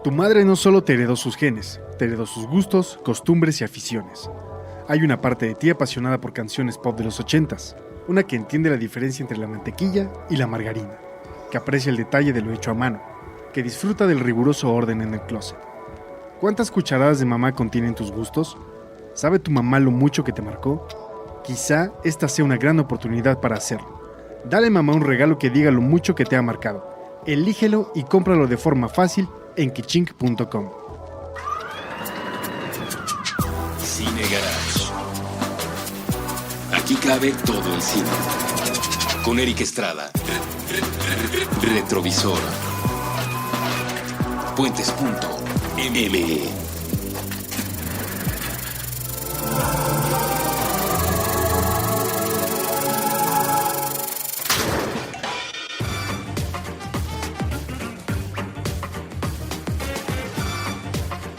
Tu madre no solo te heredó sus genes, te heredó sus gustos, costumbres y aficiones. Hay una parte de ti apasionada por canciones pop de los 80s, una que entiende la diferencia entre la mantequilla y la margarina, que aprecia el detalle de lo hecho a mano, que disfruta del riguroso orden en el closet. ¿Cuántas cucharadas de mamá contienen tus gustos? ¿Sabe tu mamá lo mucho que te marcó? Quizá esta sea una gran oportunidad para hacerlo. Dale a mamá un regalo que diga lo mucho que te ha marcado. Elígelo y cómpralo de forma fácil en kichink.com. Cine Garage. Aquí cabe todo el cine. Con Eric Estrada. Retrovisor. Puentes.me.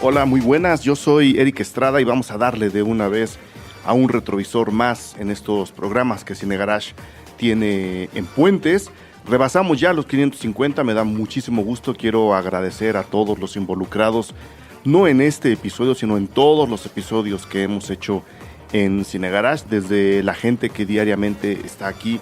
Hola, muy buenas, yo soy Eric Estrada y vamos a darle de una vez a un retrovisor más en estos programas que Cine Garage tiene en Puentes. Rebasamos ya los 550, me da muchísimo gusto, quiero agradecer a todos los involucrados, no en este episodio, sino en todos los episodios que hemos hecho en Cine Garage, desde la gente que diariamente está aquí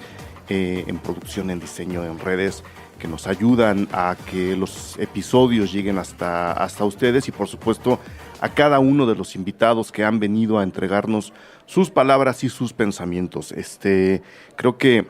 en producción, en diseño, en redes, que nos ayudan a que los episodios lleguen hasta ustedes, y por supuesto a cada uno de los invitados que han venido a entregarnos sus palabras y sus pensamientos. Creo que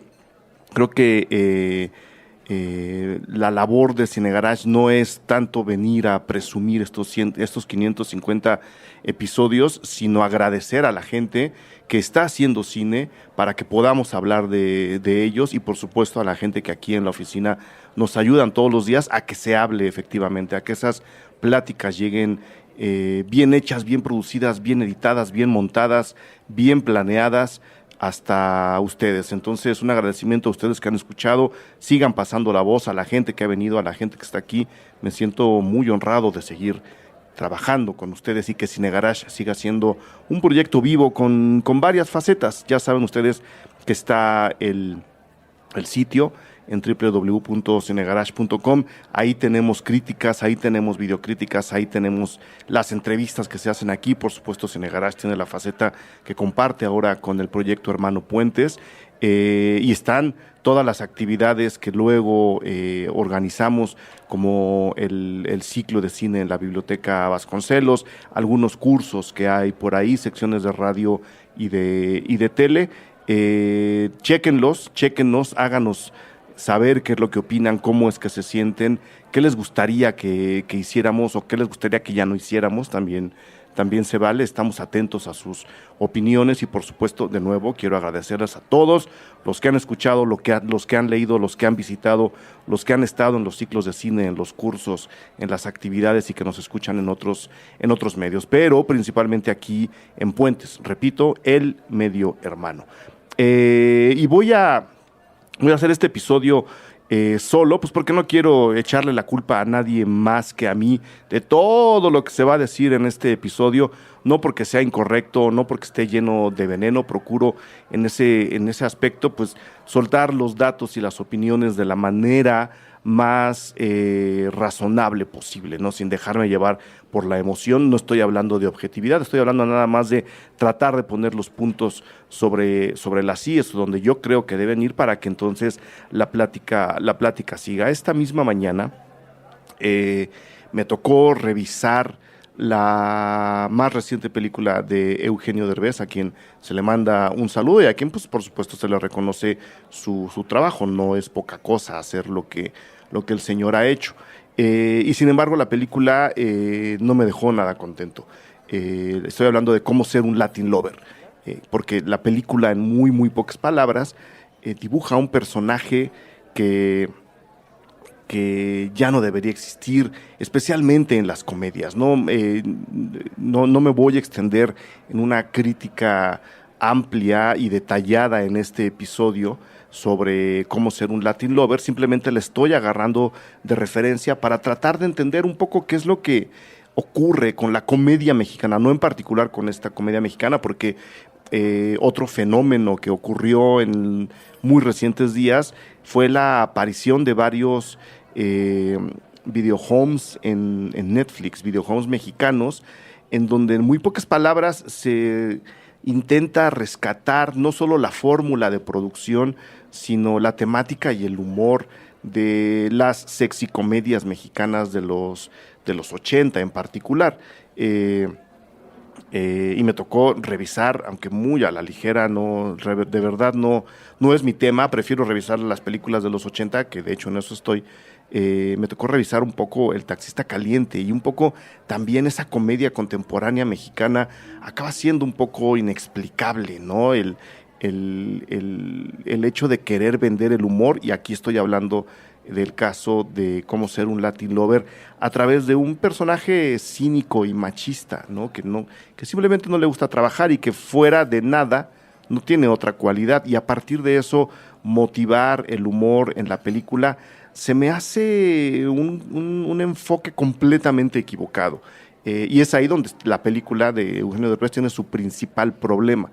la labor de Cine Garage no es tanto venir a presumir estos 550 episodios, sino agradecer a la gente que está haciendo cine para que podamos hablar de ellos, y por supuesto a la gente que aquí en la oficina nos ayudan todos los días a que se hable efectivamente, a que esas pláticas lleguen bien hechas, bien producidas, bien editadas, bien montadas, bien planeadas hasta ustedes. Entonces, un agradecimiento a ustedes que han escuchado, sigan pasando la voz a la gente que ha venido, a la gente que está aquí. Me siento muy honrado de seguir trabajando con ustedes y que Cine Garage siga siendo un proyecto vivo con varias facetas. Ya saben ustedes que está el sitio en www.cinegarage.com. Ahí tenemos críticas, ahí tenemos videocríticas, ahí tenemos las entrevistas que se hacen aquí. Por supuesto, Cine Garage tiene la faceta que comparte ahora con el proyecto hermano Puentes, y están todas las actividades que luego organizamos, como el ciclo de cine en la Biblioteca Vasconcelos, algunos cursos que hay por ahí, secciones de radio y de tele. Chéquenlos, háganos saber qué es lo que opinan, cómo es que se sienten, qué les gustaría que hiciéramos o qué les gustaría que ya no hiciéramos. También se vale, estamos atentos a sus opiniones, y por supuesto, de nuevo, quiero agradecerles a todos los que han escuchado, los que han leído, los que han visitado, los que han estado en los ciclos de cine, en los cursos, en las actividades, y que nos escuchan en otros medios, pero principalmente aquí en Puentes, repito, el medio hermano. Y voy a hacer este episodio solo, pues porque no quiero echarle la culpa a nadie más que a mí de todo lo que se va a decir en este episodio, no porque sea incorrecto, no porque esté lleno de veneno. Procuro en ese aspecto pues soltar los datos y las opiniones de la manera más razonable posible, ¿no? Sin dejarme llevar por la emoción. No estoy hablando de objetividad, estoy hablando nada más de tratar de poner los puntos sobre las IES, donde yo creo que deben ir, para que entonces la plática siga. Esta misma mañana me tocó revisar la más reciente película de Eugenio Derbez, a quien se le manda un saludo y a quien, pues, por supuesto, se le reconoce su trabajo. No es poca cosa hacer lo que el señor ha hecho. Y sin embargo, la película no me dejó nada contento. Estoy hablando de Cómo ser un Latin Lover, porque la película, en muy, muy pocas palabras, dibuja a un personaje que ya no debería existir, especialmente en las comedias. No me voy a extender en una crítica amplia y detallada en este episodio sobre cómo ser un Latin Lover. Simplemente le estoy agarrando de referencia para tratar de entender un poco qué es lo que ocurre con la comedia mexicana, no en particular con esta comedia mexicana, porque otro fenómeno que ocurrió en muy recientes días fue la aparición de varios videohomes en Netflix, videohomes mexicanos, en donde en muy pocas palabras se intenta rescatar no solo la fórmula de producción, sino la temática y el humor de las sexicomedias mexicanas de los 80 en particular. Y me tocó revisar, aunque muy a la ligera, de verdad no es mi tema, prefiero revisar las películas de los 80, que de hecho en eso estoy. Me tocó revisar un poco El taxista caliente y un poco también esa comedia contemporánea mexicana acaba siendo un poco inexplicable, ¿no? El hecho de querer vender el humor, y aquí estoy hablando del caso de Cómo ser un Latin Lover, a través de un personaje cínico y machista, ¿no? Que simplemente no le gusta trabajar y que fuera de nada no tiene otra cualidad, y a partir de eso motivar el humor en la película se me hace un enfoque completamente equivocado. Y es ahí donde la película de Eugenio Derbez tiene su principal problema.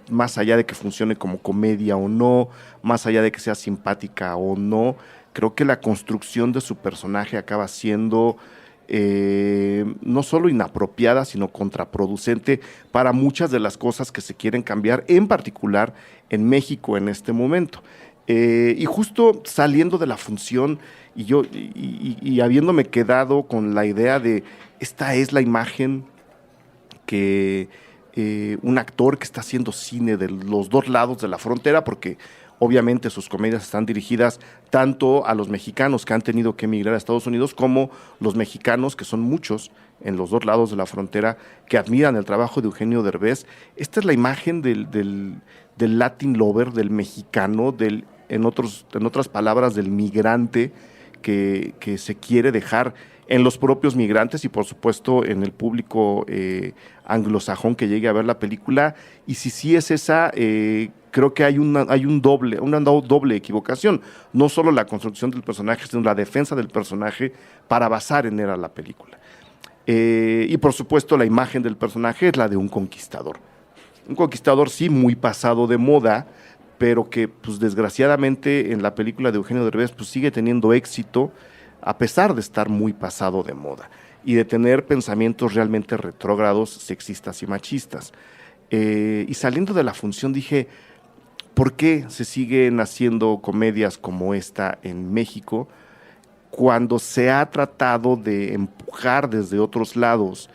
Más allá de que funcione como comedia o no, más allá de que sea simpática o no, creo que la construcción de su personaje acaba siendo no solo inapropiada, sino contraproducente para muchas de las cosas que se quieren cambiar, en particular en México en este momento. Y justo saliendo de la función y habiéndome quedado con la idea de esta es la imagen que un actor que está haciendo cine de los dos lados de la frontera, porque obviamente sus comedias están dirigidas tanto a los mexicanos que han tenido que emigrar a Estados Unidos, como los mexicanos, que son muchos en los dos lados de la frontera, que admiran el trabajo de Eugenio Derbez. Esta es la imagen del Latin Lover, del mexicano, en otras palabras, del migrante que se quiere dejar en los propios migrantes y por supuesto en el público anglosajón que llegue a ver la película. Y si sí es esa, creo que hay una doble equivocación, no solo la construcción del personaje, sino la defensa del personaje para basar en él a la película. Y por supuesto la imagen del personaje es la de un conquistador sí muy pasado de moda, pero que pues desgraciadamente en la película de Eugenio Derbez pues sigue teniendo éxito a pesar de estar muy pasado de moda y de tener pensamientos realmente retrógrados, sexistas y machistas. Y saliendo de la función dije, ¿por qué se siguen haciendo comedias como esta en México cuando se ha tratado de empujar desde otros lados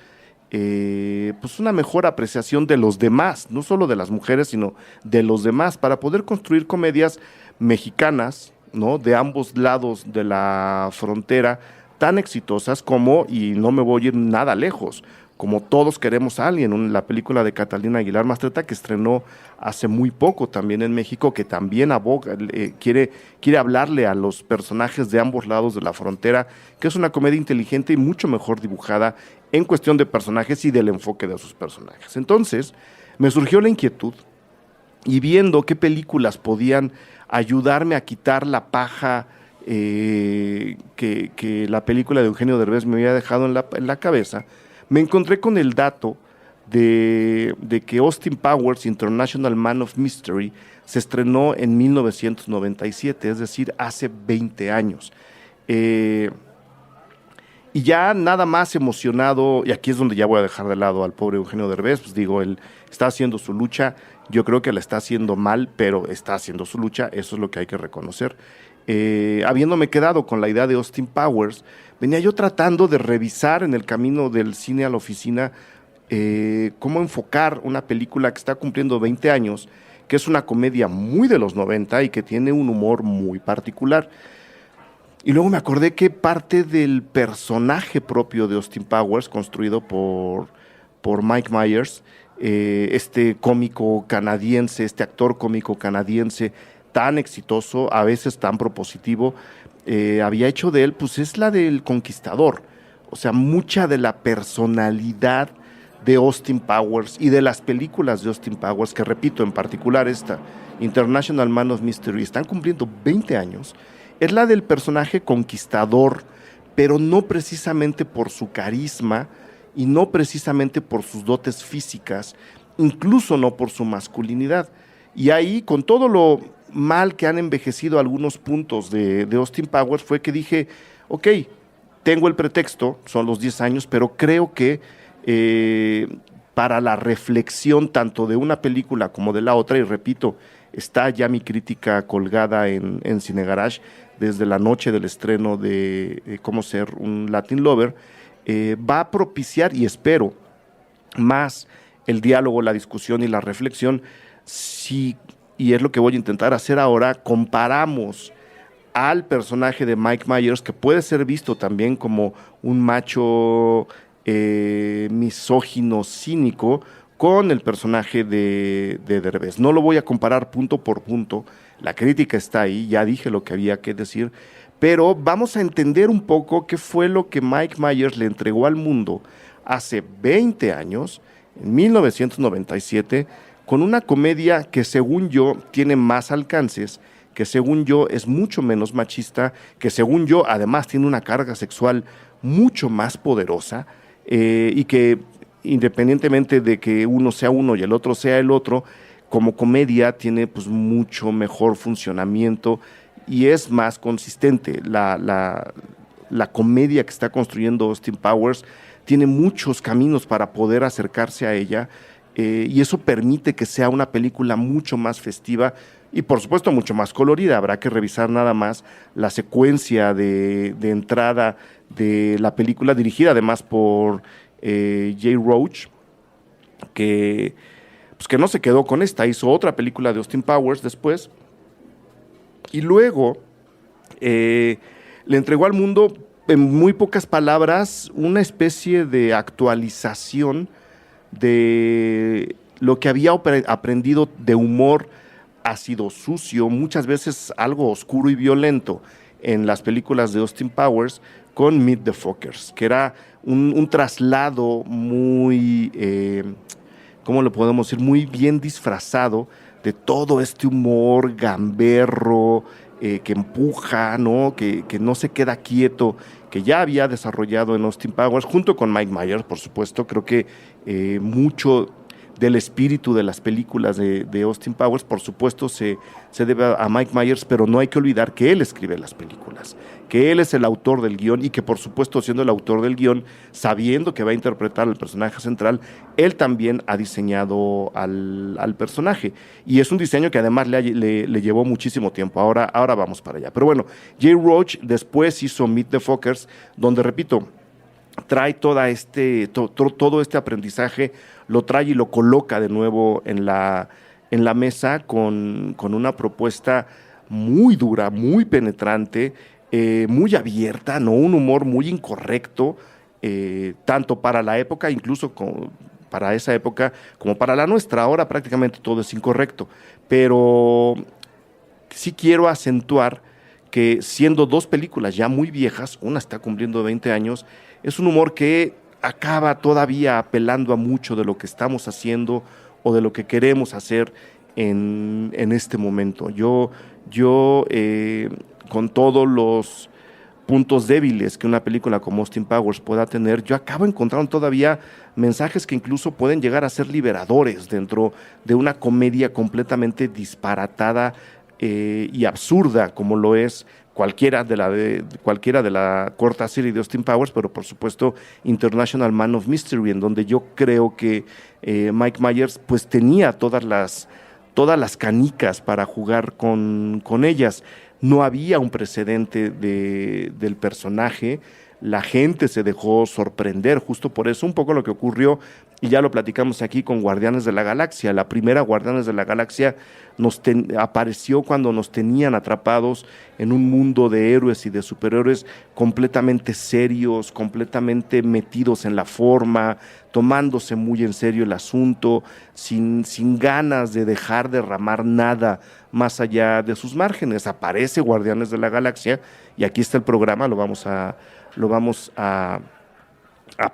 pues una mejor apreciación de los demás, no solo de las mujeres, sino de los demás, para poder construir comedias mexicanas, ¿no?, de ambos lados de la frontera, tan exitosas como, y no me voy a ir nada lejos, como Todos queremos a alguien, la película de Catalina Aguilar Mastretta, que estrenó hace muy poco también en México, que también aboga, quiere hablarle a los personajes de ambos lados de la frontera, que es una comedia inteligente y mucho mejor dibujada en cuestión de personajes y del enfoque de sus personajes. Entonces, me surgió la inquietud, y viendo qué películas podían ayudarme a quitar la paja que la película de Eugenio Derbez me había dejado en la cabeza, me encontré con el dato de que Austin Powers, International Man of Mystery, se estrenó en 1997, es decir, hace 20 años. Y ya nada más emocionado, y aquí es donde ya voy a dejar de lado al pobre Eugenio Derbez, pues digo, él está haciendo su lucha, yo creo que la está haciendo mal, pero está haciendo su lucha, eso es lo que hay que reconocer. Habiéndome quedado con la idea de Austin Powers, venía yo tratando de revisar en el camino del cine a la oficina cómo enfocar una película que está cumpliendo 20 años, que es una comedia muy de los 90 y que tiene un humor muy particular. Y luego me acordé que parte del personaje propio de Austin Powers, construido por Mike Myers, este cómico canadiense, este actor cómico canadiense tan exitoso, a veces tan propositivo, había hecho de él, pues es la del conquistador. O sea, mucha de la personalidad de Austin Powers y de las películas de Austin Powers, que repito, en particular esta, International Man of Mystery, están cumpliendo 20 años, es la del personaje conquistador, pero no precisamente por su carisma y no precisamente por sus dotes físicas, incluso no por su masculinidad. Y ahí, con todo lo mal que han envejecido algunos puntos de Austin Powers, fue que dije, ok, tengo el pretexto, son los 10 años, pero creo que para la reflexión tanto de una película como de la otra, y repito, está ya mi crítica colgada en Cine Garage desde la noche del estreno de Cómo ser un Latin Lover, va a propiciar, y espero, más el diálogo, la discusión y la reflexión. Si, y es lo que voy a intentar hacer ahora, comparamos al personaje de Mike Myers, que puede ser visto también como un macho misógino, cínico, con el personaje de Derbez. No lo voy a comparar punto por punto, la crítica está ahí, ya dije lo que había que decir, pero vamos a entender un poco qué fue lo que Mike Myers le entregó al mundo hace 20 años, en 1997, con una comedia que según yo tiene más alcances, que según yo es mucho menos machista, que según yo además tiene una carga sexual mucho más poderosa, y que independientemente de que uno sea uno y el otro sea el otro, como comedia tiene pues mucho mejor funcionamiento y es más consistente. La comedia que está construyendo Austin Powers tiene muchos caminos para poder acercarse a ella, y eso permite que sea una película mucho más festiva y por supuesto mucho más colorida. Habrá que revisar nada más la secuencia de entrada de la película, dirigida además por Jay Roach, que no se quedó con esta, hizo otra película de Austin Powers después, y luego le entregó al mundo, en muy pocas palabras, una especie de actualización de lo que había aprendido de humor ácido, sucio, muchas veces algo oscuro y violento en las películas de Austin Powers con Meet the Fockers, que era un traslado muy, ¿cómo lo podemos decir? Muy bien disfrazado de todo este humor gamberro, que empuja, ¿no? Que no se queda quieto, que ya había desarrollado en Austin Powers, junto con Mike Myers, por supuesto. Creo que mucho del espíritu de las películas de Austin Powers, por supuesto, se debe a Mike Myers, pero no hay que olvidar que él escribe las películas, que él es el autor del guión y que, por supuesto, siendo el autor del guión, sabiendo que va a interpretar al personaje central, él también ha diseñado al personaje. Y es un diseño que además le llevó muchísimo tiempo. Ahora vamos para allá. Pero bueno, Jay Roach después hizo Meet the Fockers, donde, repito, trae todo este aprendizaje, lo trae y lo coloca de nuevo en la mesa con una propuesta muy dura, muy penetrante, muy abierta, ¿no? Un humor muy incorrecto, tanto para la época, incluso para esa época, como para la nuestra. Ahora prácticamente todo es incorrecto, pero sí quiero acentuar que, siendo dos películas ya muy viejas, una está cumpliendo 20 años, es un humor que acaba todavía apelando a mucho de lo que estamos haciendo o de lo que queremos hacer en este momento. Yo con todos los puntos débiles que una película como Austin Powers pueda tener, yo acabo encontrando todavía mensajes que incluso pueden llegar a ser liberadores dentro de una comedia completamente disparatada y absurda, como lo es cualquiera de la corta serie de Austin Powers, pero por supuesto International Man of Mystery, en donde yo creo que Mike Myers pues tenía todas las canicas para jugar con ellas. No había un precedente del personaje, la gente se dejó sorprender justo por eso, un poco lo que ocurrió, y ya lo platicamos aquí con Guardianes de la Galaxia. La primera Guardianes de la Galaxia apareció cuando nos tenían atrapados en un mundo de héroes y de superhéroes completamente serios, completamente metidos en la forma, tomándose muy en serio el asunto, sin ganas de dejar derramar nada más allá de sus márgenes. Aparece Guardianes de la Galaxia y aquí está el programa, lo vamos a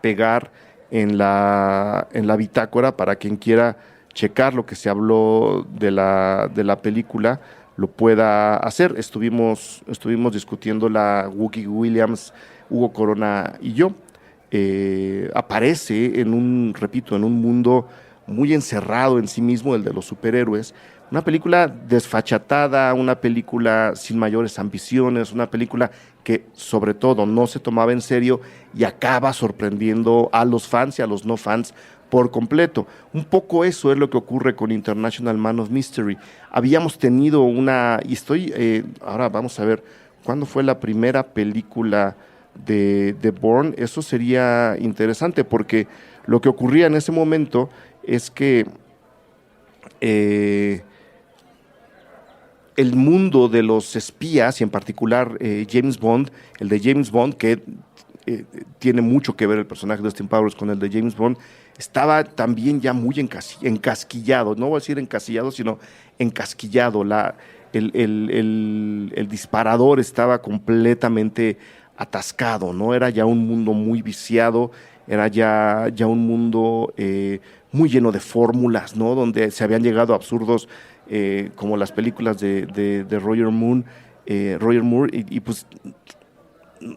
pegar en la bitácora para quien quiera checar lo que se habló de la película, lo pueda hacer. Estuvimos discutiendo la Wookie Williams, Hugo Corona y yo. Aparece en un mundo muy encerrado en sí mismo, el de los superhéroes, Una película desfachatada, una película sin mayores ambiciones, una película que sobre todo no se tomaba en serio y acaba sorprendiendo a los fans y a los no fans por completo. Un poco eso es lo que ocurre con International Man of Mystery. Habíamos tenido ahora vamos a ver, ¿cuándo fue la primera película de Bourne? Eso sería interesante porque lo que ocurría en ese momento es que el mundo de los espías, y en particular James Bond, el de James Bond, que tiene mucho que ver el personaje de Austin Powers con el de James Bond, estaba también ya muy encasquillado, no voy a decir encasillado, sino encasquillado. El disparador estaba completamente atascado, ¿no? Era ya un mundo muy viciado, era ya un mundo muy lleno de fórmulas, ¿no? Donde se habían llegado a absurdos como las películas de Roger Moore, y pues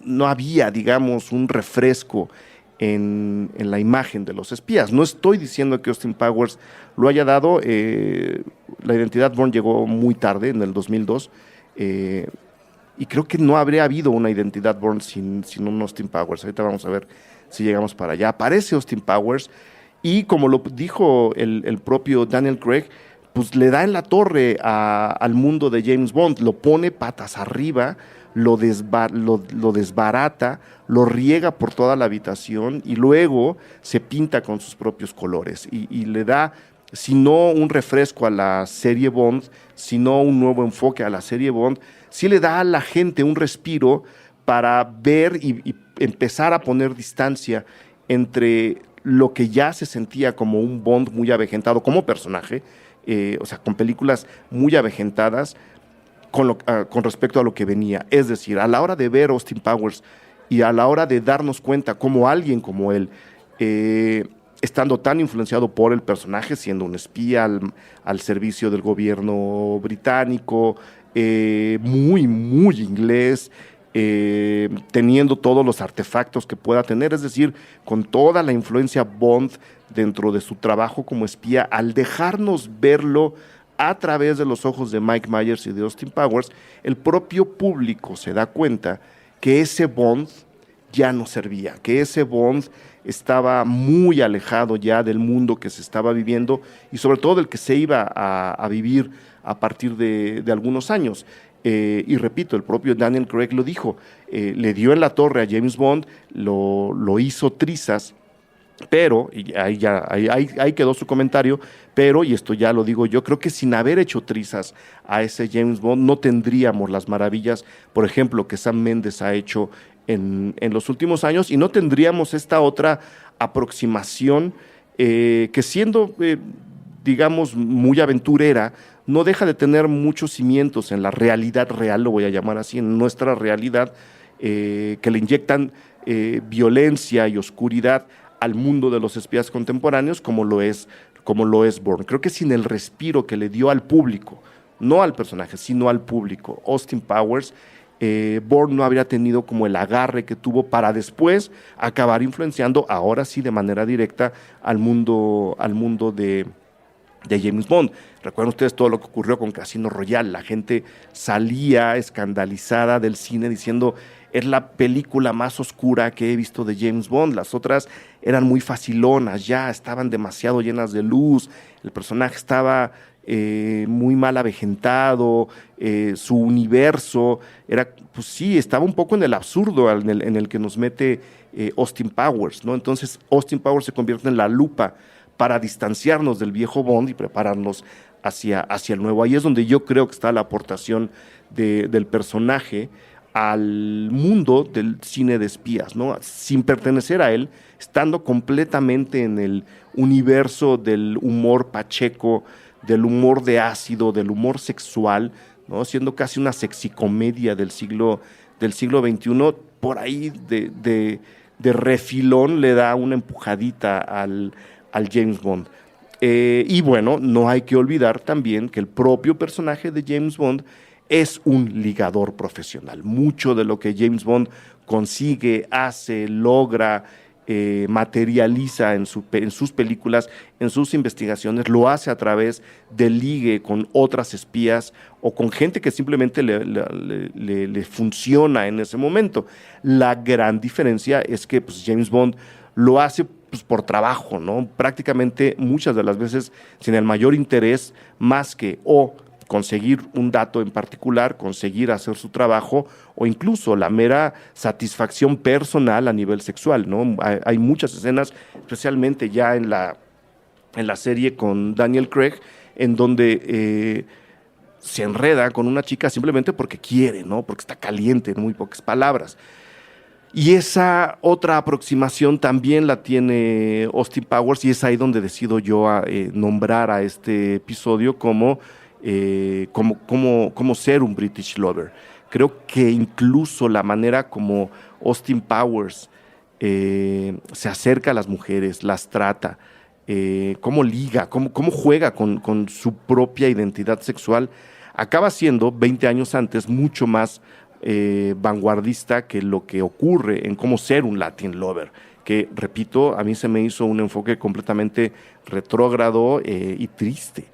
no había, digamos, un refresco en la imagen de los espías. No estoy diciendo que Austin Powers lo haya dado, la identidad Bourne llegó muy tarde, en el 2002, y creo que no habría habido una identidad Bourne sin un Austin Powers. Ahorita vamos a ver si llegamos para allá. Aparece Austin Powers y, como lo dijo el propio Daniel Craig, pues le da en la torre al mundo de James Bond, lo pone patas arriba, lo desbarata, lo riega por toda la habitación y luego se pinta con sus propios colores y le da, si no un refresco a la serie Bond, sino un nuevo enfoque a la serie Bond, sí le da a la gente un respiro para ver y empezar a poner distancia entre lo que ya se sentía como un Bond muy avejentado como personaje, o sea, con películas muy avejentadas con respecto a lo que venía. Es decir, a la hora de ver Austin Powers y a la hora de darnos cuenta cómo alguien como él, estando tan influenciado por el personaje, siendo un espía al servicio del gobierno británico, muy, muy inglés, teniendo todos los artefactos que pueda tener, es decir, con toda la influencia Bond dentro de su trabajo como espía, al dejarnos verlo a través de los ojos de Mike Myers y de Austin Powers, el propio público se da cuenta que ese Bond ya no servía, que ese Bond estaba muy alejado ya del mundo que se estaba viviendo y sobre todo del que se iba a vivir a partir de algunos años. Y repito, el propio Daniel Craig lo dijo, le dio en la torre a James Bond, lo hizo trizas, pero, y ahí quedó su comentario, pero, y esto ya lo digo yo, creo que sin haber hecho trizas a ese James Bond no tendríamos las maravillas, por ejemplo, que Sam Mendes ha hecho en los últimos años, y no tendríamos esta otra aproximación que siendo, digamos, muy aventurera, no deja de tener muchos cimientos en la realidad real, lo voy a llamar así, en nuestra realidad, que le inyectan violencia y oscuridad al mundo de los espías contemporáneos, como lo es Bourne. Creo que sin el respiro que le dio al público, no al personaje, sino al público, Austin Powers, Bourne no habría tenido como el agarre que tuvo para después acabar influenciando, ahora sí de manera directa, al mundo de James Bond. Recuerden ustedes todo lo que ocurrió con Casino Royale, la gente salía escandalizada del cine diciendo es la película más oscura que he visto de James Bond, las otras eran muy facilonas, ya estaban demasiado llenas de luz, el personaje estaba muy mal avejentado, su universo era, pues sí, estaba un poco en el absurdo en el que nos mete Austin Powers, ¿no? Entonces Austin Powers se convierte en la lupa para distanciarnos del viejo Bond y prepararnos hacia el nuevo. Ahí es donde yo creo que está la aportación del personaje al mundo del cine de espías, ¿no? Sin pertenecer a él, estando completamente en el universo del humor pacheco, del humor de ácido, del humor sexual, ¿no? Siendo casi una sexicomedia del siglo XXI, por ahí de refilón le da una empujadita al James Bond. Y bueno, no hay que olvidar también que el propio personaje de James Bond es un ligador profesional. Mucho de lo que James Bond consigue, hace, logra, materializa en sus películas, en sus investigaciones, lo hace a través del ligue con otras espías o con gente que simplemente le funciona en ese momento. La gran diferencia es que pues, James Bond lo hace pues, por trabajo, ¿no? Prácticamente muchas de las veces sin el mayor interés más que o conseguir un dato en particular, conseguir hacer su trabajo o incluso la mera satisfacción personal a nivel sexual, ¿no? Hay muchas escenas, especialmente ya en la serie con Daniel Craig, en donde se enreda con una chica simplemente porque quiere, ¿no? Porque está caliente, en muy pocas palabras. Y esa otra aproximación también la tiene Austin Powers y es ahí donde decido yo nombrar a este episodio como ser un British Lover. Creo que incluso la manera como Austin Powers se acerca a las mujeres, las trata, cómo liga, cómo juega con su propia identidad sexual, acaba siendo 20 años antes mucho más vanguardista que lo que ocurre en cómo ser un Latin Lover, que, repito, a mí se me hizo un enfoque completamente retrógrado y triste.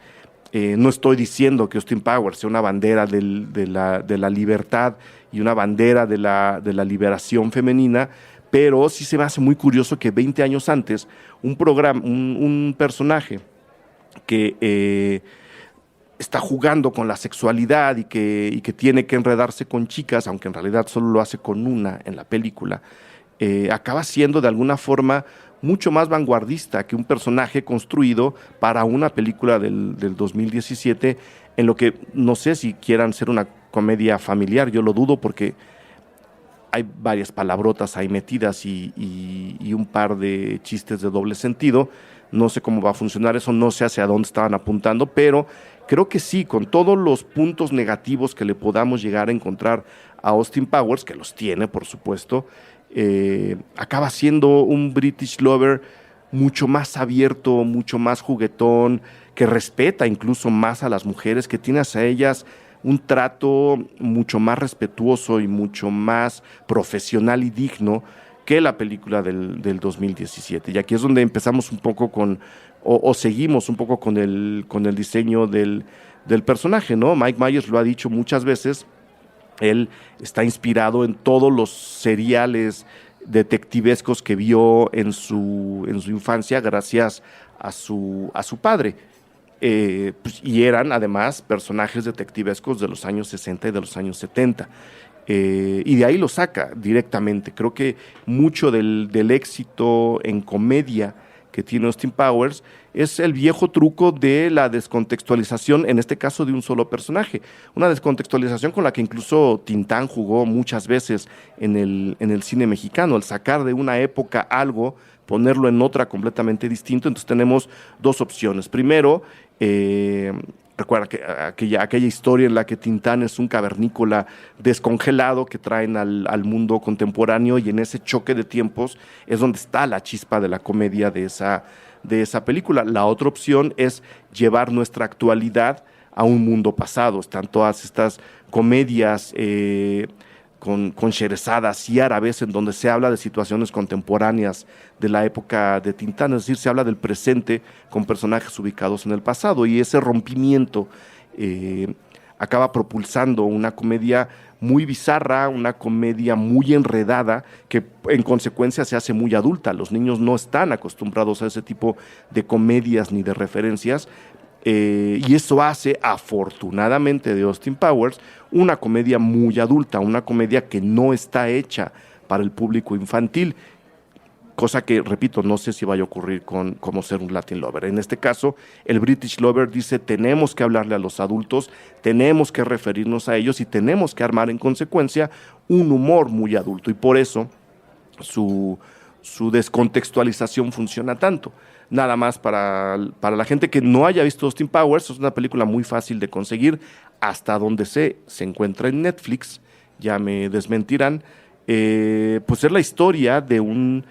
No estoy diciendo que Austin Powers sea una bandera de la libertad y una bandera de la liberación femenina, pero sí se me hace muy curioso que 20 años antes un personaje que está jugando con la sexualidad y que tiene que enredarse con chicas, aunque en realidad solo lo hace con una en la película, acaba siendo de alguna forma mucho más vanguardista que un personaje construido para una película del 2017, en lo que no sé si quieran ser una comedia familiar, yo lo dudo porque hay varias palabrotas ahí metidas y un par de chistes de doble sentido. No sé cómo va a funcionar eso, no sé hacia dónde estaban apuntando, pero creo que sí, con todos los puntos negativos que le podamos llegar a encontrar a Austin Powers, que los tiene, por supuesto, acaba siendo un British Lover mucho más abierto, mucho más juguetón, que respeta incluso más a las mujeres, que tiene hacia ellas un trato mucho más respetuoso y mucho más profesional y digno que la película del 2017. Y aquí es donde empezamos un poco o seguimos un poco con el diseño del personaje, ¿no? Mike Myers lo ha dicho muchas veces. Él está inspirado en todos los seriales detectivescos que vio en su infancia gracias a su padre. Pues, y eran además personajes detectivescos de los años 60 y de los años 70. Y de ahí lo saca directamente. Creo que mucho del éxito en comedia que tiene Austin Powers es el viejo truco de la descontextualización, en este caso de un solo personaje. Una descontextualización con la que incluso Tintán jugó muchas veces en el cine mexicano, el sacar de una época algo, ponerlo en otra completamente distinto. Entonces tenemos dos opciones. Primero, recuerda que aquella historia en la que Tintán es un cavernícola descongelado que traen al mundo contemporáneo, y en ese choque de tiempos es donde está la chispa de la comedia de esa película. La otra opción es llevar nuestra actualidad a un mundo pasado. Están todas estas comedias con sherezadas y árabes en donde se habla de situaciones contemporáneas de la época de Tintán, es decir, se habla del presente con personajes ubicados en el pasado, y ese rompimiento acaba propulsando una comedia muy bizarra, una comedia muy enredada, que en consecuencia se hace muy adulta. Los niños no están acostumbrados a ese tipo de comedias ni de referencias, y eso hace, afortunadamente, de Austin Powers una comedia muy adulta, una comedia que no está hecha para el público infantil, cosa que, repito, no sé si vaya a ocurrir con Cómo ser un Latin Lover. En este caso, el British Lover dice: tenemos que hablarle a los adultos, tenemos que referirnos a ellos y tenemos que armar en consecuencia un humor muy adulto, y por eso su descontextualización funciona tanto. Nada más para la gente que no haya visto Austin Powers, es una película muy fácil de conseguir, hasta donde se encuentra en Netflix, ya me desmentirán. Pues es la historia de un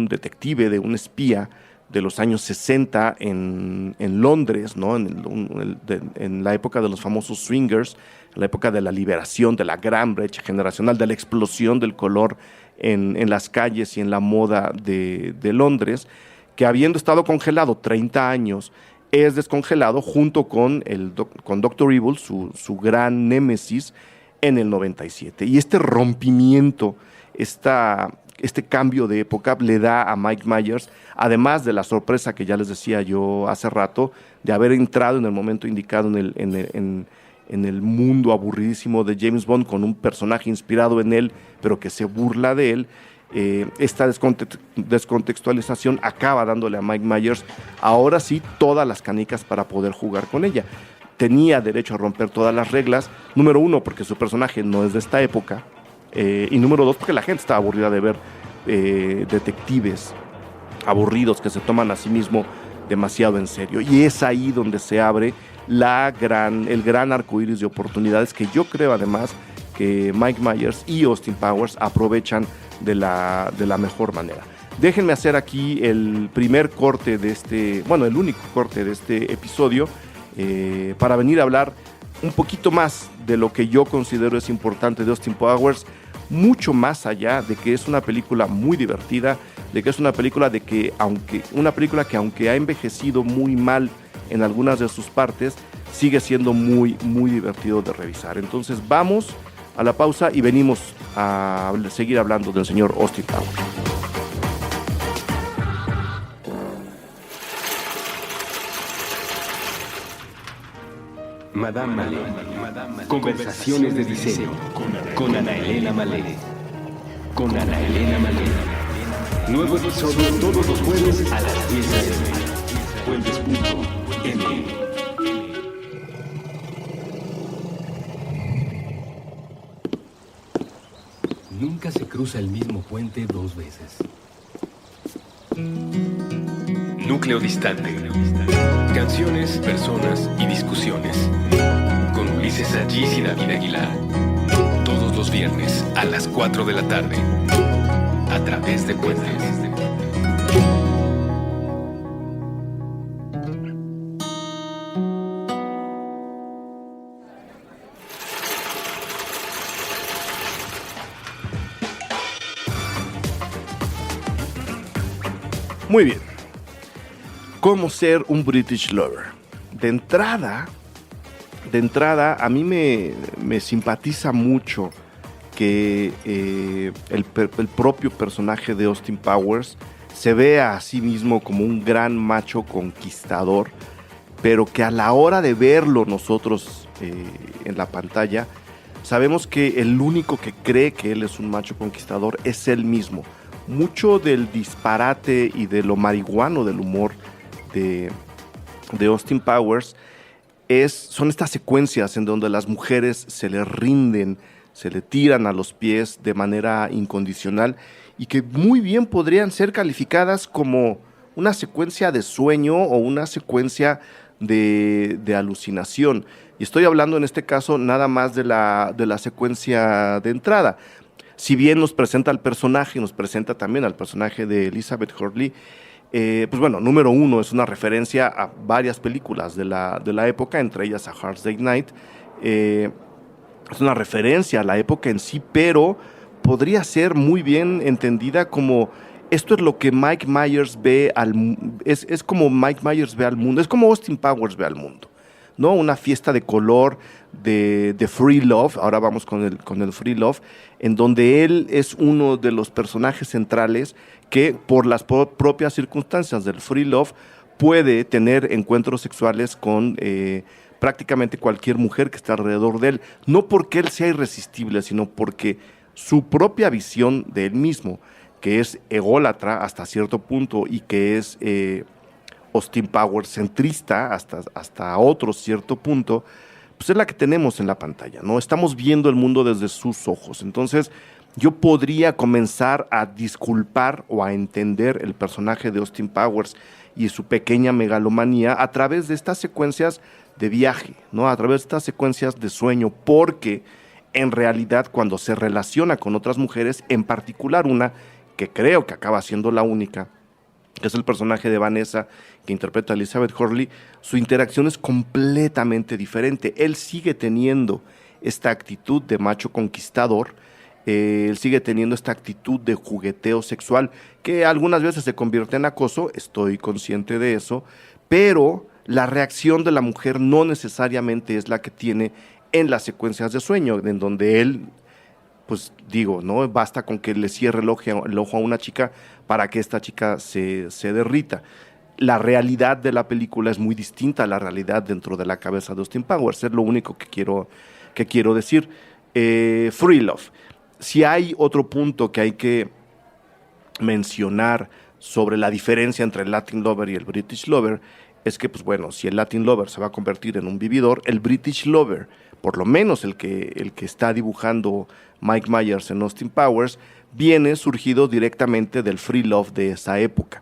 detective, de un espía de los años 60 en Londres, ¿no? En la época de los famosos swingers, la época de la liberación, de la gran brecha generacional, de la explosión del color en las calles y en la moda de Londres, que habiendo estado congelado 30 años, es descongelado junto con Dr. Evil, su gran némesis, en el 97. Y este rompimiento, este cambio de época le da a Mike Myers, además de la sorpresa que ya les decía yo hace rato, de haber entrado en el momento indicado en el mundo aburridísimo de James Bond, con un personaje inspirado en él, pero que se burla de él. Esta descontextualización acaba dándole a Mike Myers, ahora sí, todas las canicas para poder jugar con ella. Tenía derecho a romper todas las reglas, número uno, porque su personaje no es de esta época, y número dos, porque la gente está aburrida de ver detectives aburridos que se toman a sí mismo demasiado en serio. Y es ahí donde se abre el gran arcoíris de oportunidades que yo creo además que Mike Myers y Austin Powers aprovechan de la mejor manera. Déjenme hacer aquí el primer corte el único corte de este episodio, para venir a hablar un poquito más de lo que yo considero es importante de Austin Powers, mucho más allá de que es una película muy divertida, de que es una película que aunque ha envejecido muy mal en algunas de sus partes, sigue siendo muy, muy divertido de revisar. Entonces vamos a la pausa y venimos a seguir hablando del señor Austin Powers. Madame Malé. Conversaciones de diseño con Ana Elena Malé. Nuevo episodio todos los jueves a las 10 a.m. Puentes.m. Nunca se cruza el mismo puente dos veces. Núcleo distante. Canciones, personas y discusiones. Con Ulises Allís y David Aguilar. Todos los viernes a las 4 de la tarde. A través de Puentes. Muy bien. ¿Cómo ser un British lover? De entrada, a mí me simpatiza mucho que el propio personaje de Austin Powers se vea a sí mismo como un gran macho conquistador, pero que a la hora de verlo nosotros en la pantalla, sabemos que el único que cree que él es un macho conquistador es él mismo. Mucho del disparate y de lo marihuano del humor de Austin Powers son estas secuencias en donde las mujeres se le rinden, se le tiran a los pies de manera incondicional y que muy bien podrían ser calificadas como una secuencia de sueño o una secuencia de alucinación. Y estoy hablando en este caso nada más de la secuencia de entrada. Si bien nos presenta al personaje, nos presenta también al personaje de Elizabeth Hurley, pues bueno, número uno, es una referencia a varias películas de la época, entre ellas a Hard Day's Night. Es una referencia a la época en sí, pero podría ser muy bien entendida como esto es lo que Mike Myers ve es como Mike Myers ve al mundo, es como Austin Powers ve al mundo, ¿no? Una fiesta de color, de free love. Ahora vamos con el free love, en donde él es uno de los personajes centrales que por las propias circunstancias del free love puede tener encuentros sexuales con prácticamente cualquier mujer que está alrededor de él, no porque él sea irresistible, sino porque su propia visión de él mismo, que es ególatra hasta cierto punto y que es Austin Powers centrista hasta otro cierto punto, pues es la que tenemos en la pantalla, ¿no? Estamos viendo el mundo desde sus ojos. Entonces, yo podría comenzar a disculpar o a entender el personaje de Austin Powers y su pequeña megalomanía a través de estas secuencias de viaje, ¿no? A través de estas secuencias de sueño, porque en realidad cuando se relaciona con otras mujeres, en particular una que creo que acaba siendo la única, que es el personaje de Vanessa, que interpreta a Elizabeth Hurley, su interacción es completamente diferente. Él sigue teniendo esta actitud de macho conquistador, él sigue teniendo esta actitud de jugueteo sexual, que algunas veces se convierte en acoso, estoy consciente de eso, pero la reacción de la mujer no necesariamente es la que tiene en las secuencias de sueño, en donde él, pues digo, ¿no? Basta con que le cierre el ojo a una chica para que esta chica se derrita. La realidad de la película es muy distinta a la realidad dentro de la cabeza de Austin Powers, es lo único que quiero decir. Free Love. Si hay otro punto que hay que mencionar sobre la diferencia entre el Latin Lover y el British Lover, es que, pues bueno, si el Latin Lover se va a convertir en un vividor, el British Lover, por lo menos el que está dibujando Mike Myers en Austin Powers, viene surgido directamente del Free Love de esa época.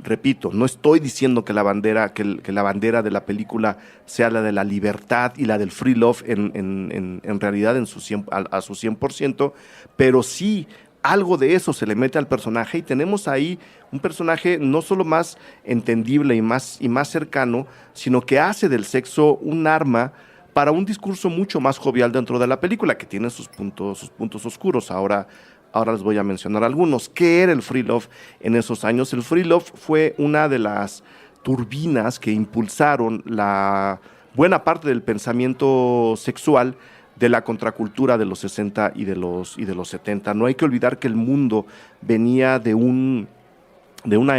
Repito, no estoy diciendo que la bandera de la película sea la de la libertad y la del free love en realidad a su 100%, pero sí algo de eso se le mete al personaje y tenemos ahí un personaje no solo más entendible y más cercano, sino que hace del sexo un arma para un discurso mucho más jovial dentro de la película, que tiene sus puntos oscuros. Ahora les voy a mencionar algunos. ¿Qué era el Free Love en esos años? El Free Love fue una de las turbinas que impulsaron la buena parte del pensamiento sexual de la contracultura de los 60 y de los 70. No hay que olvidar que el mundo venía de una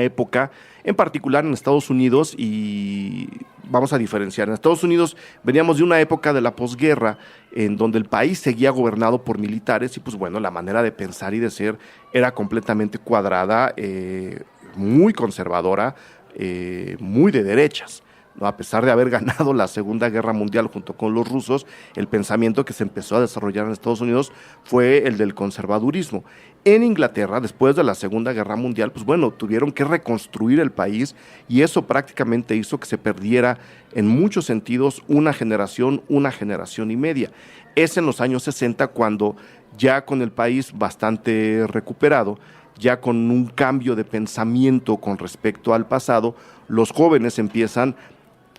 época, en particular en Estados Unidos, y vamos a diferenciar. En Estados Unidos veníamos de una época de la posguerra en donde el país seguía gobernado por militares y pues bueno, la manera de pensar y de ser era completamente cuadrada, muy conservadora, muy de derechas. ¿No? A pesar de haber ganado la Segunda Guerra Mundial junto con los rusos, el pensamiento que se empezó a desarrollar en Estados Unidos fue el del conservadurismo. En Inglaterra, después de la Segunda Guerra Mundial, pues bueno, tuvieron que reconstruir el país y eso prácticamente hizo que se perdiera en muchos sentidos una generación y media. Es en los años 60 cuando ya con el país bastante recuperado, ya con un cambio de pensamiento con respecto al pasado, los jóvenes empiezan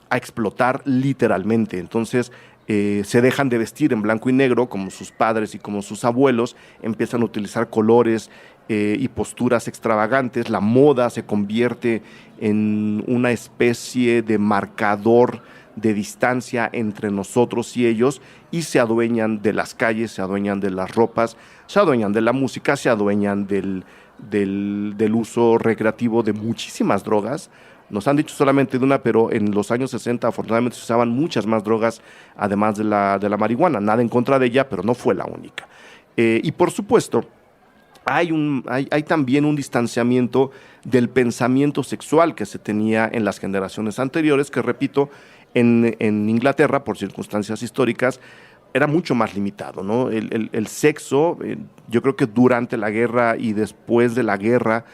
a explotar literalmente. Entonces se dejan de vestir en blanco y negro como sus padres y como sus abuelos, empiezan a utilizar colores y posturas extravagantes, la moda se convierte en una especie de marcador de distancia entre nosotros y ellos y se adueñan de las calles, se adueñan de las ropas, se adueñan de la música, se adueñan del uso recreativo de muchísimas drogas. Nos han dicho solamente de una, pero en los años 60 afortunadamente se usaban muchas más drogas, además de la marihuana. Nada en contra de ella, pero no fue la única. Y por supuesto, hay también un distanciamiento del pensamiento sexual que se tenía en las generaciones anteriores, que repito, en Inglaterra, por circunstancias históricas, era mucho más limitado, ¿no? El sexo, yo creo que durante la guerra y después de la guerra,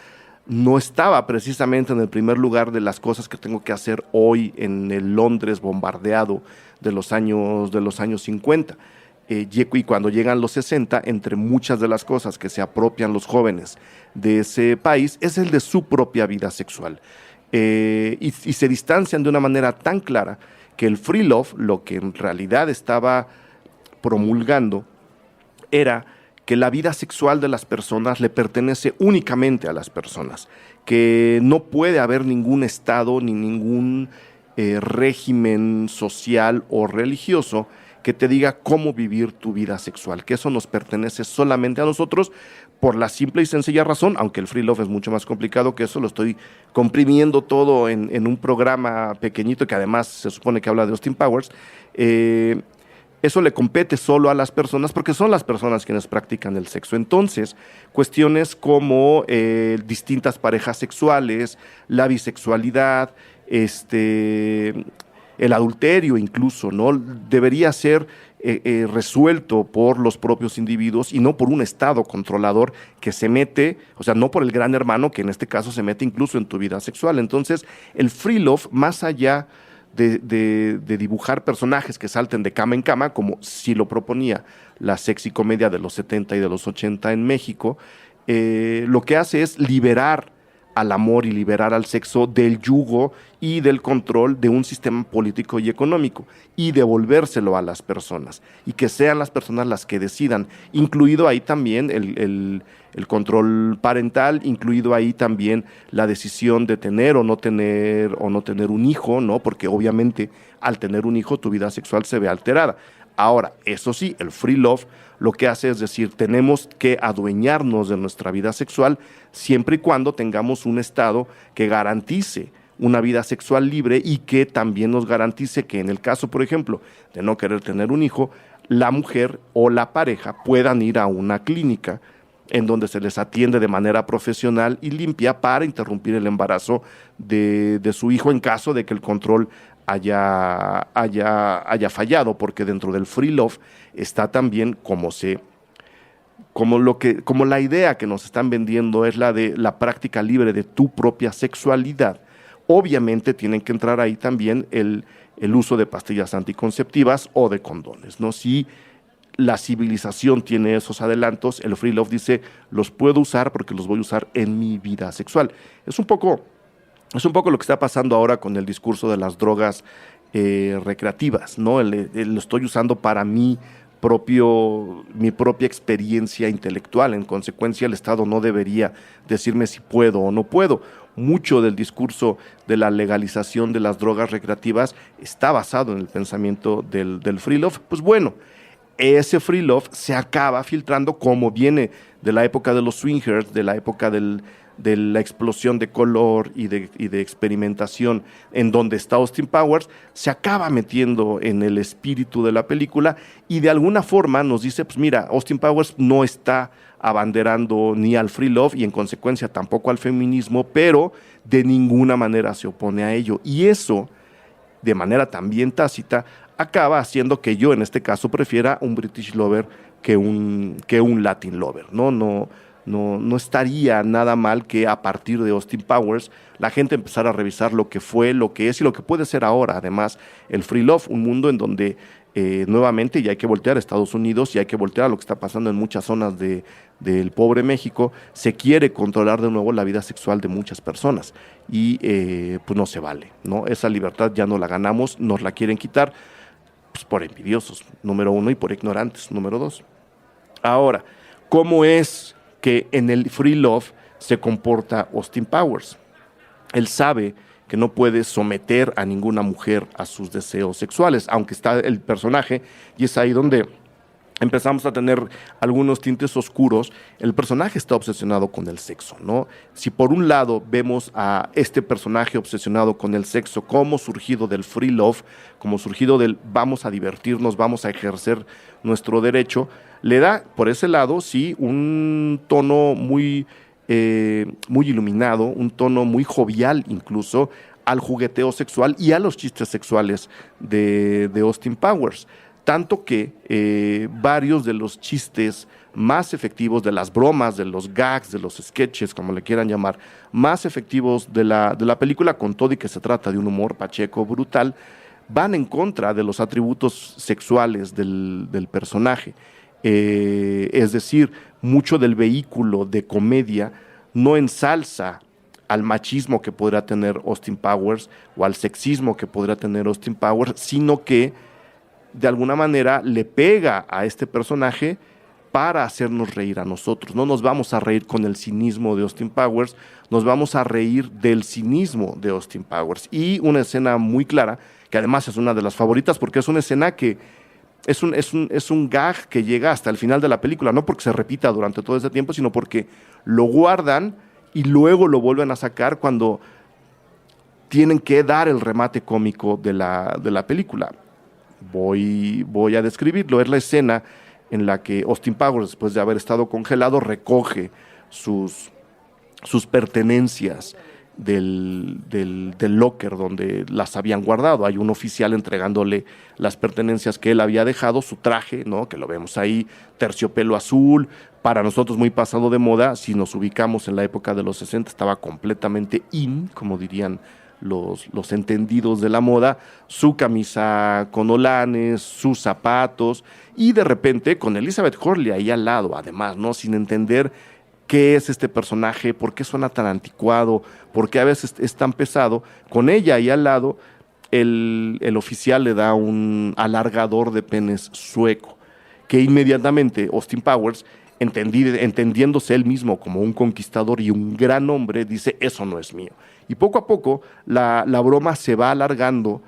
no estaba precisamente en el primer lugar de las cosas que tengo que hacer hoy en el Londres bombardeado de los años 50. Y cuando llegan los 60, entre muchas de las cosas que se apropian los jóvenes de ese país, es el de su propia vida sexual. Y se distancian de una manera tan clara que el free love, lo que en realidad estaba promulgando, era que la vida sexual de las personas le pertenece únicamente a las personas, que no puede haber ningún estado ni ningún régimen social o religioso que te diga cómo vivir tu vida sexual, que eso nos pertenece solamente a nosotros por la simple y sencilla razón, aunque el free love es mucho más complicado que eso, lo estoy comprimiendo todo en un programa pequeñito que además se supone que habla de Austin Powers. Eso le compete solo a las personas porque son las personas quienes practican el sexo. Entonces, cuestiones como distintas parejas sexuales, la bisexualidad, el adulterio incluso, ¿no? Debería ser resuelto por los propios individuos y no por un Estado controlador que se mete, o sea, no por el gran hermano que en este caso se mete incluso en tu vida sexual. Entonces, el free love, más allá de dibujar personajes que salten de cama en cama, como sí lo proponía la sexy comedia de los 70 y de los 80 en México, lo que hace es liberar al amor y liberar al sexo del yugo y del control de un sistema político y económico y devolvérselo a las personas y que sean las personas las que decidan, incluido ahí también el control parental, incluido ahí también la decisión de tener o no tener un hijo, ¿no? Porque obviamente al tener un hijo tu vida sexual se ve alterada. Ahora, eso sí, el free love lo que hace es decir, tenemos que adueñarnos de nuestra vida sexual siempre y cuando tengamos un Estado que garantice una vida sexual libre y que también nos garantice que en el caso, por ejemplo, de no querer tener un hijo, la mujer o la pareja puedan ir a una clínica en donde se les atiende de manera profesional y limpia para interrumpir el embarazo de su hijo en caso de que el control haya fallado, porque dentro del free love está también como la idea que nos están vendiendo es la de la práctica libre de tu propia sexualidad. Obviamente tienen que entrar ahí también el uso de pastillas anticonceptivas o de condones, ¿no? Si la civilización tiene esos adelantos, el free love dice, los puedo usar porque los voy a usar en mi vida sexual. Es un poco lo que está pasando ahora con el discurso de las drogas recreativas, ¿no? Lo estoy usando para mi propia experiencia intelectual. En consecuencia, el Estado no debería decirme si puedo o no puedo. Mucho del discurso de la legalización de las drogas recreativas está basado en el pensamiento del free love. Pues bueno, ese free love se acaba filtrando como viene de la época de los swingers, de la época de la explosión de color y de experimentación en donde está Austin Powers, se acaba metiendo en el espíritu de la película y de alguna forma nos dice, pues mira, Austin Powers no está abanderando ni al free love y en consecuencia tampoco al feminismo, pero de ninguna manera se opone a ello. Y eso, de manera también tácita, acaba haciendo que yo en este caso prefiera un British lover que un Latin lover, No estaría nada mal que a partir de Austin Powers la gente empezara a revisar lo que fue, lo que es y lo que puede ser ahora. Además, el free love, un mundo en donde nuevamente ya hay que voltear a Estados Unidos y hay que voltear a lo que está pasando en muchas zonas del pobre México. Se quiere controlar de nuevo la vida sexual de muchas personas y pues no se vale, ¿no? Esa libertad ya no la ganamos, nos la quieren quitar pues, por envidiosos, número uno, y por ignorantes, número dos. Ahora, ¿cómo es que en el free love se comporta Austin Powers? Él sabe que no puede someter a ninguna mujer a sus deseos sexuales, aunque está el personaje, y es ahí donde empezamos a tener algunos tintes oscuros. El personaje está obsesionado con el sexo, ¿no? Si por un lado vemos a este personaje obsesionado con el sexo como surgido del free love, como surgido del vamos a divertirnos, vamos a ejercer nuestro derecho, le da por ese lado, sí, un tono muy iluminado, un tono muy jovial incluso al jugueteo sexual y a los chistes sexuales de Austin Powers. Tanto que varios de los chistes más efectivos, de las bromas, de los gags, de los sketches, como le quieran llamar, más efectivos de la película, con todo y que se trata de un humor pacheco brutal, van en contra de los atributos sexuales del personaje. Es decir, mucho del vehículo de comedia no ensalza al machismo que podrá tener Austin Powers o al sexismo que podrá tener Austin Powers, sino que de alguna manera le pega a este personaje para hacernos reír a nosotros. No nos vamos a reír con el cinismo de Austin Powers, nos vamos a reír del cinismo de Austin Powers. Y una escena muy clara, que además es una de las favoritas, porque es una escena que es un gag que llega hasta el final de la película, no porque se repita durante todo ese tiempo, sino porque lo guardan y luego lo vuelven a sacar cuando tienen que dar el remate cómico de la película. Voy a describirlo. Es la escena en la que Austin Powers, después de haber estado congelado, recoge sus pertenencias del locker donde las habían guardado. Hay un oficial entregándole las pertenencias que él había dejado, su traje, ¿no? Que lo vemos ahí, terciopelo azul, para nosotros muy pasado de moda. Si nos ubicamos en la época de los 60, estaba completamente in, como dirían los entendidos de la moda, su camisa con holanes, sus zapatos, y de repente con Elizabeth Hurley ahí al lado, además, ¿no? Sin entender qué es este personaje, por qué suena tan anticuado, por qué a veces es tan pesado. Con ella ahí al lado, el oficial le da un alargador de penes sueco, que inmediatamente Austin Powers, entendiéndose él mismo como un conquistador y un gran hombre, dice, eso no es mío. Y poco a poco la broma se va alargando.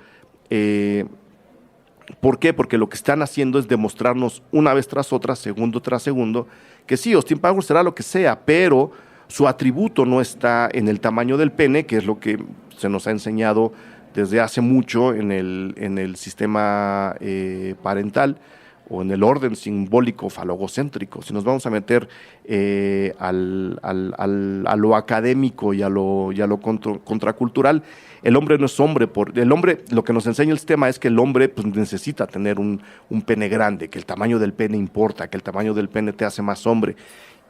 ¿Por qué? Porque lo que están haciendo es demostrarnos una vez tras otra, segundo tras segundo, que sí, Austin Powers será lo que sea, pero su atributo no está en el tamaño del pene, que es lo que se nos ha enseñado desde hace mucho en el sistema parental, o en el orden simbólico falogocéntrico. Si nos vamos a meter a lo académico y a lo contracultural, el hombre no es hombre. El hombre, lo que nos enseña el sistema es que el hombre pues, necesita tener un pene grande, que el tamaño del pene importa, que el tamaño del pene te hace más hombre.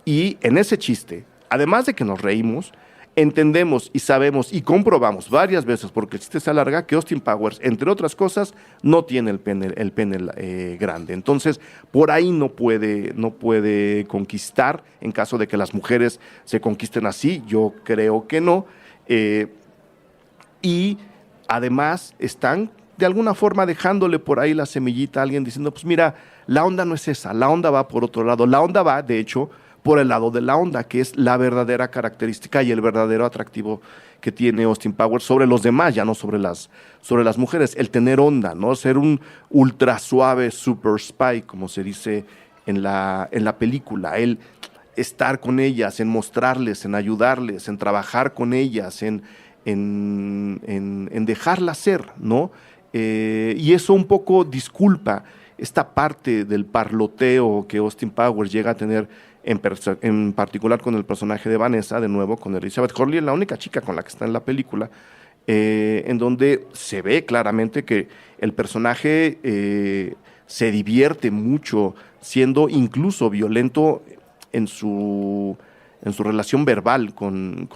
Y en ese chiste, además de que nos reímos, entendemos y sabemos y comprobamos varias veces, porque el chiste se alarga, que Austin Powers, entre otras cosas, no tiene el pene grande. Entonces, por ahí no puede conquistar, en caso de que las mujeres se conquisten así, yo creo que no. Y además están de alguna forma dejándole por ahí la semillita a alguien diciendo, pues mira, la onda no es esa, la onda va por otro lado, la onda va, de hecho, por el lado de la onda, que es la verdadera característica y el verdadero atractivo que tiene Austin Powers sobre los demás, ya no sobre las mujeres, el tener onda, ¿no? Ser un ultra suave super spy, como se dice en la película, el estar con ellas, en mostrarles, en ayudarles, en trabajar con ellas, en dejarlas ser, ¿no? Y eso un poco disculpa esta parte del parloteo que Austin Powers llega a tener en particular con el personaje de Vanessa, de nuevo, con Elizabeth Hurley, la única chica con la que está en la película, en donde se ve claramente que el personaje se divierte mucho, siendo incluso violento en su relación verbal con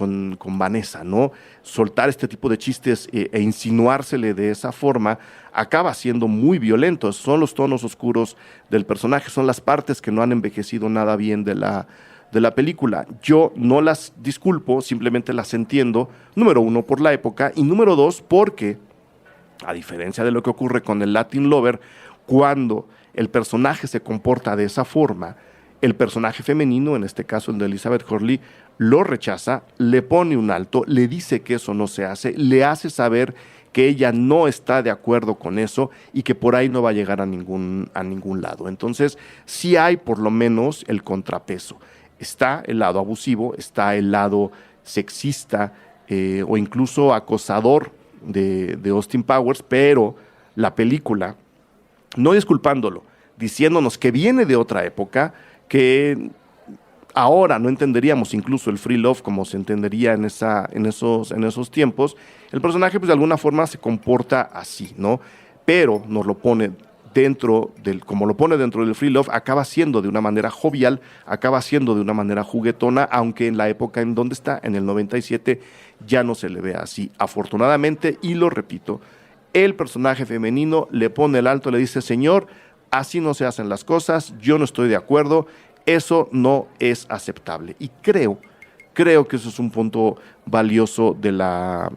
Vanessa, ¿no? Soltar este tipo de chistes e insinuársele de esa forma acaba siendo muy violento. Son los tonos oscuros del personaje, son las partes que no han envejecido nada bien de la película. Yo no las disculpo, simplemente las entiendo, número uno, por la época, y número dos, porque, a diferencia de lo que ocurre con el Latin Lover, cuando el personaje se comporta de esa forma, el personaje femenino, en este caso el de Elizabeth Hurley, lo rechaza, le pone un alto, le dice que eso no se hace, le hace saber que ella no está de acuerdo con eso y que por ahí no va a llegar a ningún lado. Entonces, sí hay por lo menos el contrapeso. Está el lado abusivo, está el lado sexista o incluso acosador de Austin Powers, pero la película, no disculpándolo, diciéndonos que viene de otra época, que ahora no entenderíamos incluso el free love como se entendería en esos tiempos. El personaje pues de alguna forma se comporta así, ¿no? Pero nos lo pone como lo pone dentro del free love, acaba siendo de una manera jovial, acaba siendo de una manera juguetona, aunque en la época en donde está, en el 97, ya no se le ve así. Afortunadamente, y lo repito, el personaje femenino le pone el alto, le dice, señor, así no se hacen las cosas, yo no estoy de acuerdo, eso no es aceptable. Y creo que eso es un punto valioso de la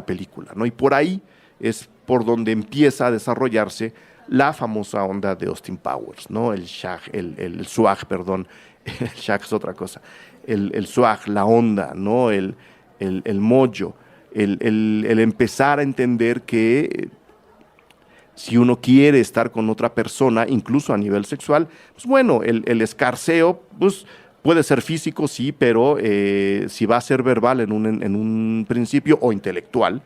película, ¿no? Y por ahí es por donde empieza a desarrollarse la famosa onda de Austin Powers, ¿no? El swag, perdón, el shag es otra cosa, el swag, la onda, ¿no? El mojo, el empezar a entender que si uno quiere estar con otra persona, incluso a nivel sexual, pues bueno, el escarceo, pues puede ser físico, sí, pero si va a ser verbal en un principio o intelectual,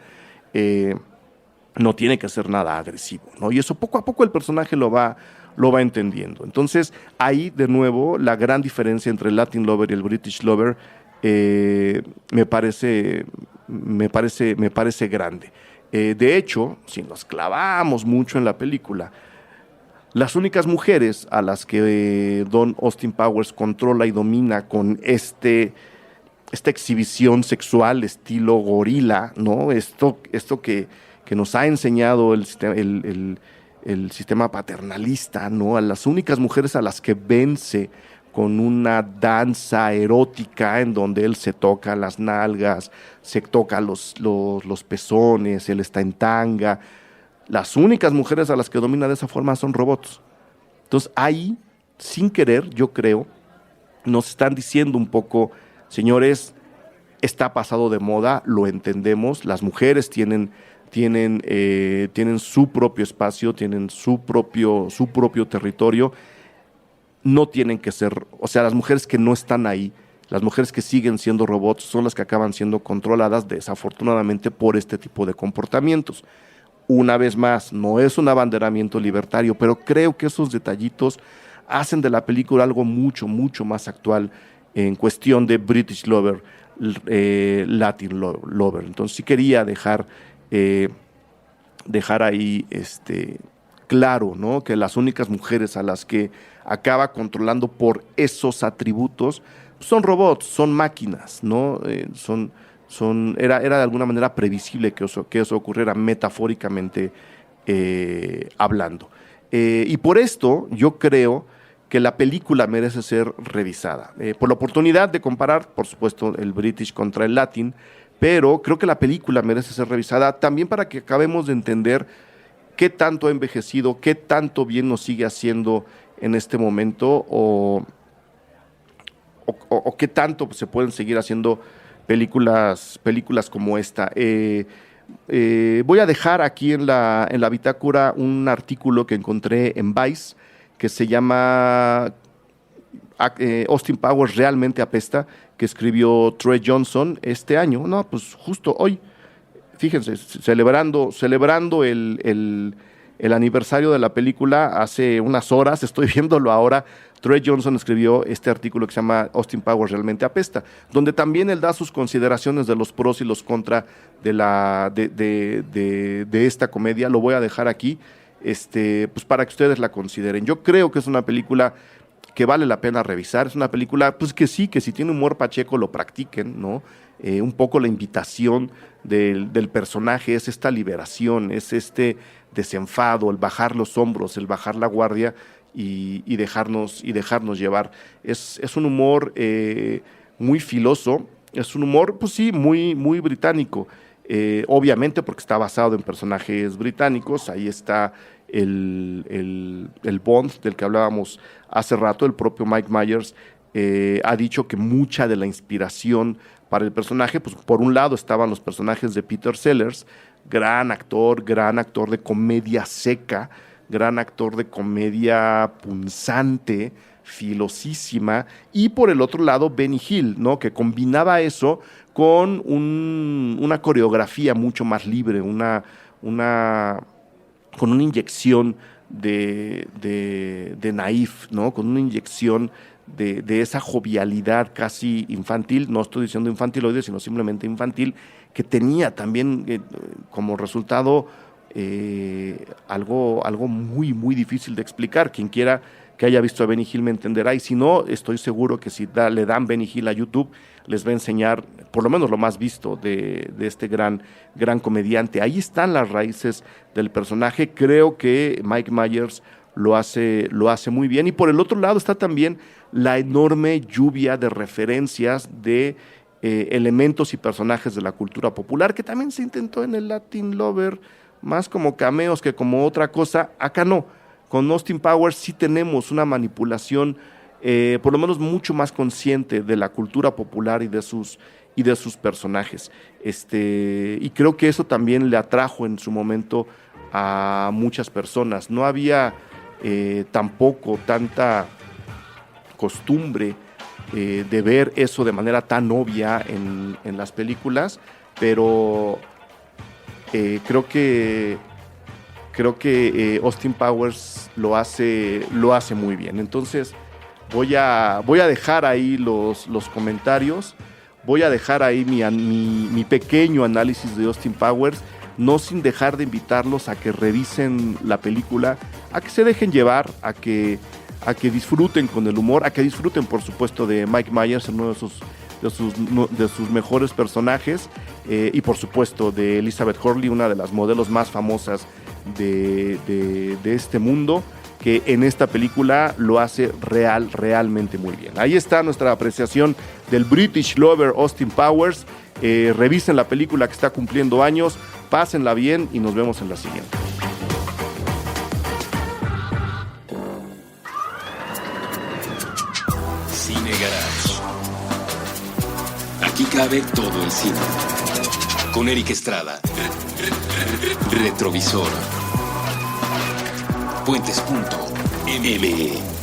no tiene que ser nada agresivo, ¿no? Y eso poco a poco el personaje lo va entendiendo. Entonces, ahí de nuevo la gran diferencia entre el Latin Lover y el British Lover me parece grande. De hecho, si nos clavamos mucho en la película, las únicas mujeres a las que Don Austin Powers controla y domina con esta exhibición sexual estilo gorila, ¿no? Esto que nos ha enseñado el sistema paternalista, ¿no? A las únicas mujeres a las que vence con una danza erótica en donde él se toca las nalgas, se toca los pezones, él está en tanga. Las únicas mujeres a las que domina de esa forma son robots. Entonces ahí, sin querer, yo creo, nos están diciendo un poco, señores, está pasado de moda, lo entendemos, las mujeres tienen su propio espacio, tienen su propio territorio, no tienen que ser, o sea, las mujeres que no están ahí, las mujeres que siguen siendo robots son las que acaban siendo controladas desafortunadamente por este tipo de comportamientos. Una vez más, no es un abanderamiento libertario, pero creo que esos detallitos hacen de la película algo mucho, mucho más actual en cuestión de British Lover, Latin Lover. Entonces sí quería dejar ahí claro, ¿no? Que las únicas mujeres a las que acaba controlando por esos atributos son robots, son máquinas, ¿no? Era de alguna manera previsible que eso ocurriera metafóricamente hablando. Y por esto yo creo que la película merece ser revisada. Por la oportunidad de comparar, por supuesto, el British contra el Latin, pero creo que la película merece ser revisada también para que acabemos de entender qué tanto ha envejecido, qué tanto bien nos sigue haciendo en este momento o qué tanto se pueden seguir haciendo películas como esta. Voy a dejar aquí en la bitácora un artículo que encontré en Vice que se llama Austin Powers realmente apesta, que escribió Troy Johnson este año, pues justo hoy, fíjense, celebrando el aniversario de la película hace unas horas, estoy viéndolo ahora. Troy Johnson escribió este artículo que se llama Austin Powers realmente apesta, donde también él da sus consideraciones de los pros y los contra de esta comedia. Lo voy a dejar aquí pues para que ustedes la consideren. Yo creo que es una película que vale la pena revisar, es una película pues que si tiene humor pacheco, lo practiquen, ¿no? Un poco la invitación del personaje es esta liberación, es este desenfado, el bajar los hombros, el bajar la guardia y dejarnos llevar. Es un humor muy filoso, es un humor, pues sí, muy, muy británico, obviamente porque está basado en personajes británicos. Ahí está el Bond del que hablábamos hace rato. El propio Mike Myers ha dicho que mucha de la inspiración para el personaje, pues por un lado estaban los personajes de Peter Sellers, gran actor de comedia seca, gran actor de comedia punzante, filosísima, y por el otro lado Benny Hill, ¿no? Que combinaba eso con una coreografía mucho más libre, con una inyección de naif, ¿no? Con una inyección de esa jovialidad casi infantil, no estoy diciendo infantiloide, sino simplemente infantil, que tenía también como resultado algo muy, muy difícil de explicar. Quien quiera que haya visto a Benny Hill me entenderá, y si no, estoy seguro que si le dan Benny Hill a YouTube, les va a enseñar por lo menos lo más visto de este gran comediante. Ahí están las raíces del personaje. Creo que Mike Myers lo hace muy bien. Y por el otro lado está también la enorme lluvia de referencias de elementos y personajes de la cultura popular, que también se intentó en el Latin Lover, más como cameos que como otra cosa. Acá no. Con Austin Powers sí tenemos una manipulación por lo menos mucho más consciente de la cultura popular y de sus personajes. Y creo que eso también le atrajo en su momento a muchas personas. No había tampoco tanta costumbre de ver eso de manera tan obvia en las películas, pero creo que Austin Powers lo hace muy bien. Entonces voy a dejar ahí los comentarios, voy a dejar ahí mi pequeño análisis de Austin Powers, no sin dejar de invitarlos a que revisen la película, a que se dejen llevar, a que disfruten con el humor, a que disfruten por supuesto de Mike Myers, en uno de sus mejores personajes, y por supuesto de Elizabeth Hurley, una de las modelos más famosas de este mundo, que en esta película lo hace realmente muy bien. Ahí está nuestra apreciación del British Lover Austin Powers. Revisen la película que está cumpliendo años, pásenla bien y nos vemos en la siguiente. Cine Garage. Aquí cabe todo el cine. Con Eric Estrada. Retrovisor. Puentes.me